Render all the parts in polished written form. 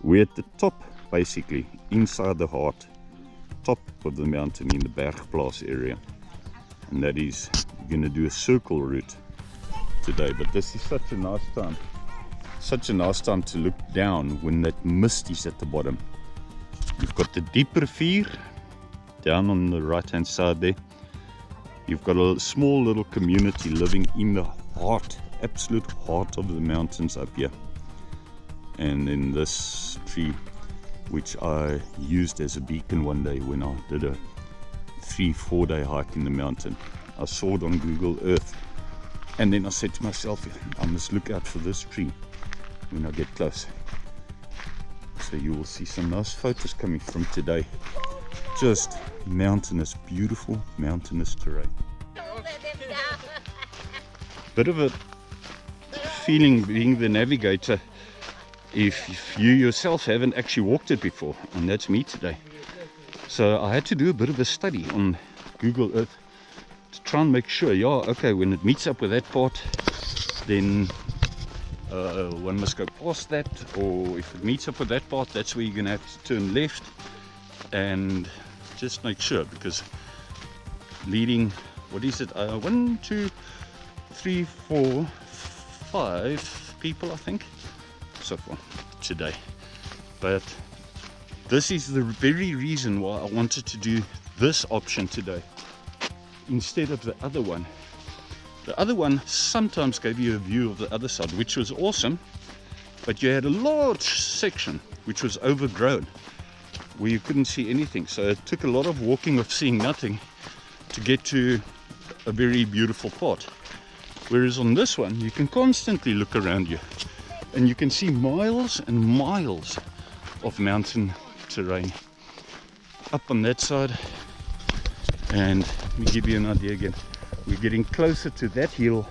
We're at the top, basically, inside the heart, top of the mountain in the Bergplaas area. And that is, we're going to do a circle route today. But this is such a nice time. Such a nice time to look down when that mist is at the bottom. You've got the deep rivier down on the right hand side there. You've got a small little community living in the heart, absolute heart of the mountains up here. And then this tree, which I used as a beacon one day when I did a 3-4 day hike in the mountain. I saw it on Google Earth, and then I said to myself, I must look out for this tree when I get close. So you will see some nice photos coming from today. Just mountainous, beautiful mountainous terrain. Bit of a feeling being the navigator if you yourself haven't actually walked it before, and that's me today. So I had to do a bit of a study on Google Earth to try and make sure, yeah, okay, when it meets up with that part, then one must go past that, or if it meets up with that part, that's where you're going to have to turn left, and just make sure, because leading, what is it, 1, 2, 3, 4, 5 people, I think, so far today. But this is the very reason why I wanted to do this option today instead of the other one. The other one sometimes gave you a view of the other side, which was awesome, but you had a large section which was overgrown where you couldn't see anything. So it took a lot of walking of seeing nothing to get to a very beautiful part. Whereas on this one, you can constantly look around you and you can see miles and miles of mountain terrain up on that side. And let me give you an idea again. We're getting closer to that hill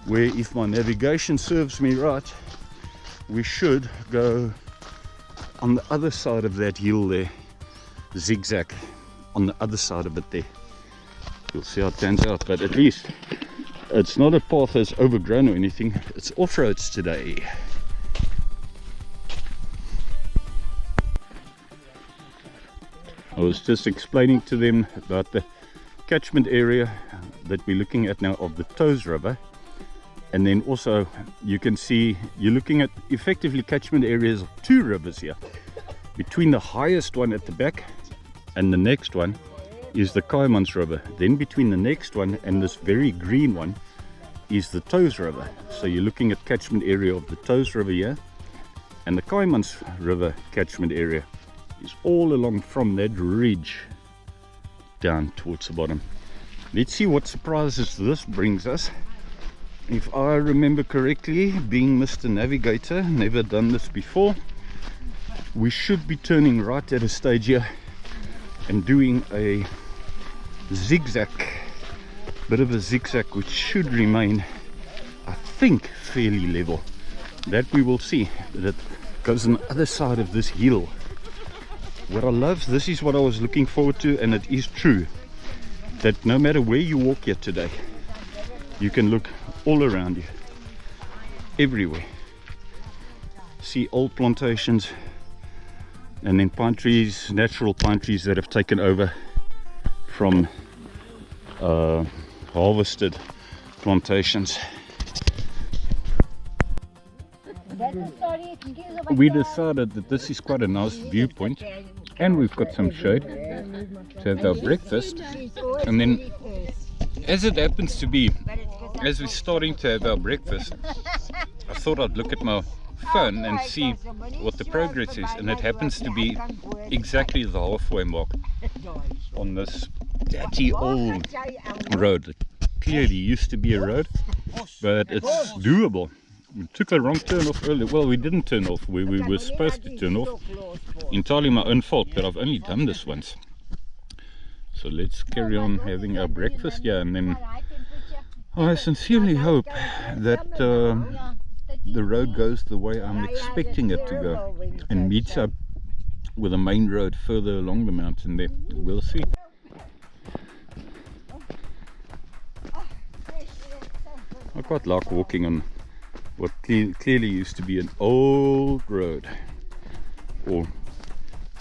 where, if my navigation serves me right, we should go on the other side of that hill there, zigzag on the other side of it there. We'll see how it turns out, but at least it's not a path that's overgrown or anything. It's off-roads today. I was just explaining to them about the catchment area that we're looking at now of the Toes River, and then also you can see you're looking at effectively catchment areas of 2 rivers here. Between the highest one at the back and the next one is the Kaimans River. Then between the next one and this very green one is the Toes River. So you're looking at catchment area of the Toes River here, and the Kaimans River catchment area is all along from that ridge down towards the bottom. Let's see what surprises this brings us. If I remember correctly, being Mr. Navigator, never done this before, we should be turning right at a stage here and doing a zigzag, bit of a zigzag, which should remain, I think, fairly level. That we will see. That goes on the other side of this hill. What I love, this is what I was looking forward to, and it is true, that no matter where you walk here today, you can look all around you, everywhere. See old plantations, and then pine trees, natural pine trees that have taken over from harvested plantations. We decided that this is quite a nice viewpoint, and we've got some shade to have our breakfast. And then, as it happens to be, as we're starting to have our breakfast, I thought I'd look at my phone and see what the progress is, and it happens to be exactly the halfway mark on this dirty old road. It clearly used to be a road, but it's doable. We took a wrong turn off earlier. Well, we didn't turn off where we were supposed to turn off. Entirely my own fault, but I've only done this once. So let's carry on having our breakfast here, and then I sincerely hope that the road goes the way I'm expecting it to go and meets up with a main road further along the mountain there. We'll see. I quite like walking on what clearly used to be an old road. or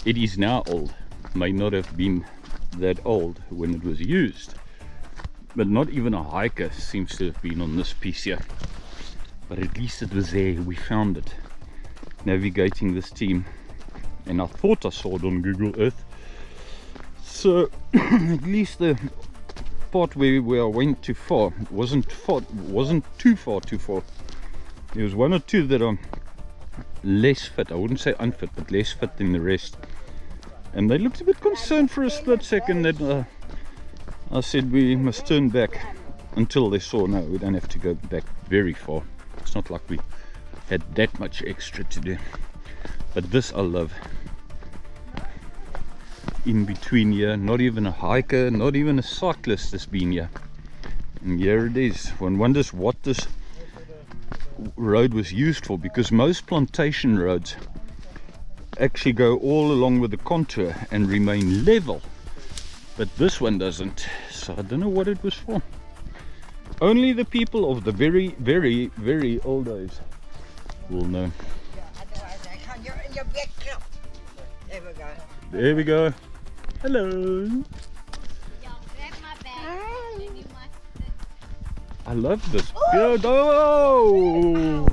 it is now old, may not have been that old when it was used, but not even a hiker seems to have been on this piece here. But at least it was there, we found it, navigating this team, and I thought I saw it on Google Earth. So at least the part where I went too far wasn't too far. There was one or two that are less fit, I wouldn't say unfit, but less fit than the rest, and they looked a bit concerned for a split second that I said we must turn back, until they saw no, we don't have to go back very far. It's not like we had that much extra to do. But this I love. In between here, not even a hiker, not even a cyclist has been here, and here it is. One wonders what this road was used for, because most plantation roads actually go all along with the contour and remain level, but this one doesn't. So I don't know what it was for. Only the people of the very, very, very old days will know. There we go. There we go. Hello. I love this. Go, go.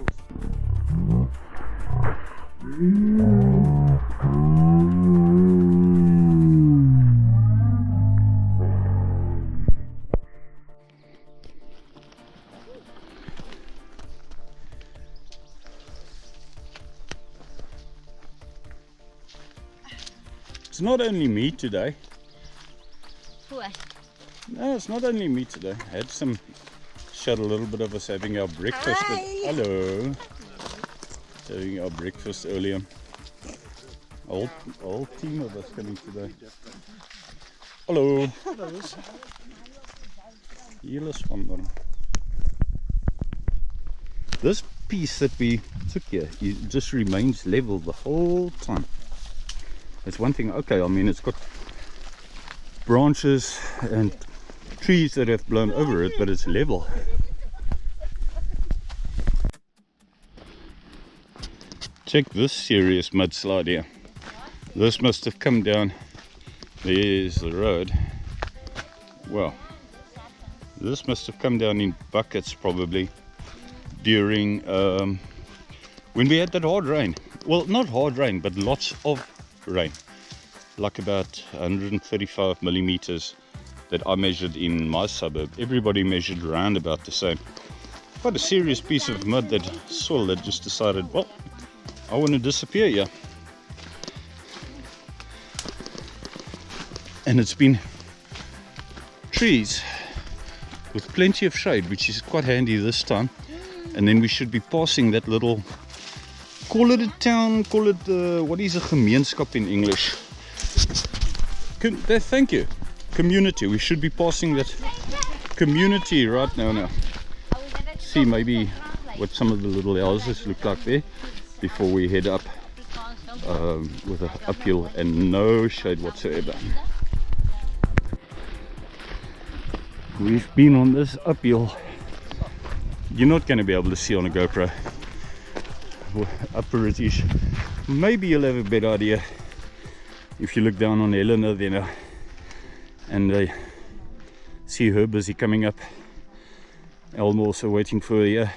It's not only me today. What? No, it's not only me today. I had some, showed a little bit of us having our breakfast. Hi. Hello. Having our breakfast earlier. A whole team of us coming today. Hello. Hier is wandering. This piece that we took here, it just remains level the whole time. It's one thing, okay, I mean, it's got branches and trees that have blown over it, but it's level. Check this serious mudslide here. This must have come down. There's the road. Well, this must have come down in buckets probably during when we had that hard rain. Well, not hard rain, but lots of rain, like about 135 millimeters that I measured in my suburb. Everybody measured around about the same. Quite a serious piece of mud, that soil that just decided, well, I want to disappear here. And it's been trees with plenty of shade, which is quite handy this time. And then we should be passing that little, call it a town, call it what is a gemeenskap in English? Thank you. Community. We should be passing that community right now. See maybe what some of the little houses look like there before we head up with an uphill and no shade whatsoever. We've been on this uphill. You're not going to be able to see on a GoPro. Upper it is. Maybe you'll have a better idea if you look down on Helena there and see her busy coming up. Elmo also waiting for her here.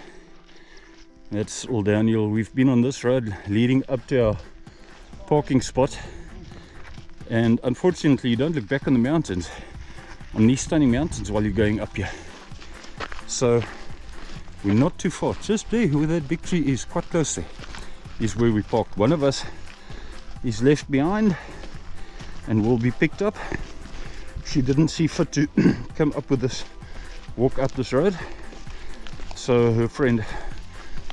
That's all downhill. We've been on this road leading up to our parking spot, and unfortunately you don't look back on the mountains, on these stunning mountains, while you're going up here. So we're not too far. Just there where that big tree is, quite close there, is where we parked. One of us is left behind and will be picked up. She didn't see fit to come up with this, walk up this road, so her friend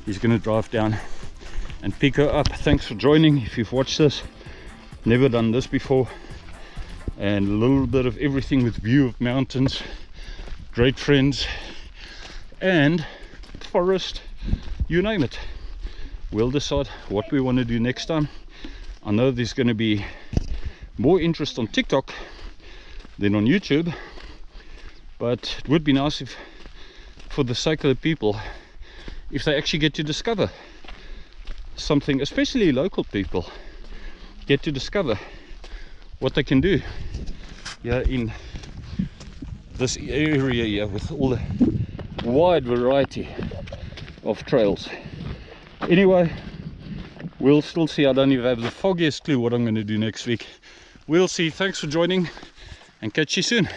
is going to drive down and pick her up. Thanks for joining. If you've watched this, never done this before, and a little bit of everything with view of mountains, great friends, and forest, you name it. We'll decide what we want to do next time. I know there's going to be more interest on TikTok than on YouTube, but it would be nice if, for the sake of the people, if they actually get to discover something, especially local people, get to discover what they can do here in this area here with all the wide variety of trails. Anyway, we'll still see. I don't even have the foggiest clue what I'm going to do next week. We'll see. Thanks for joining and catch you soon.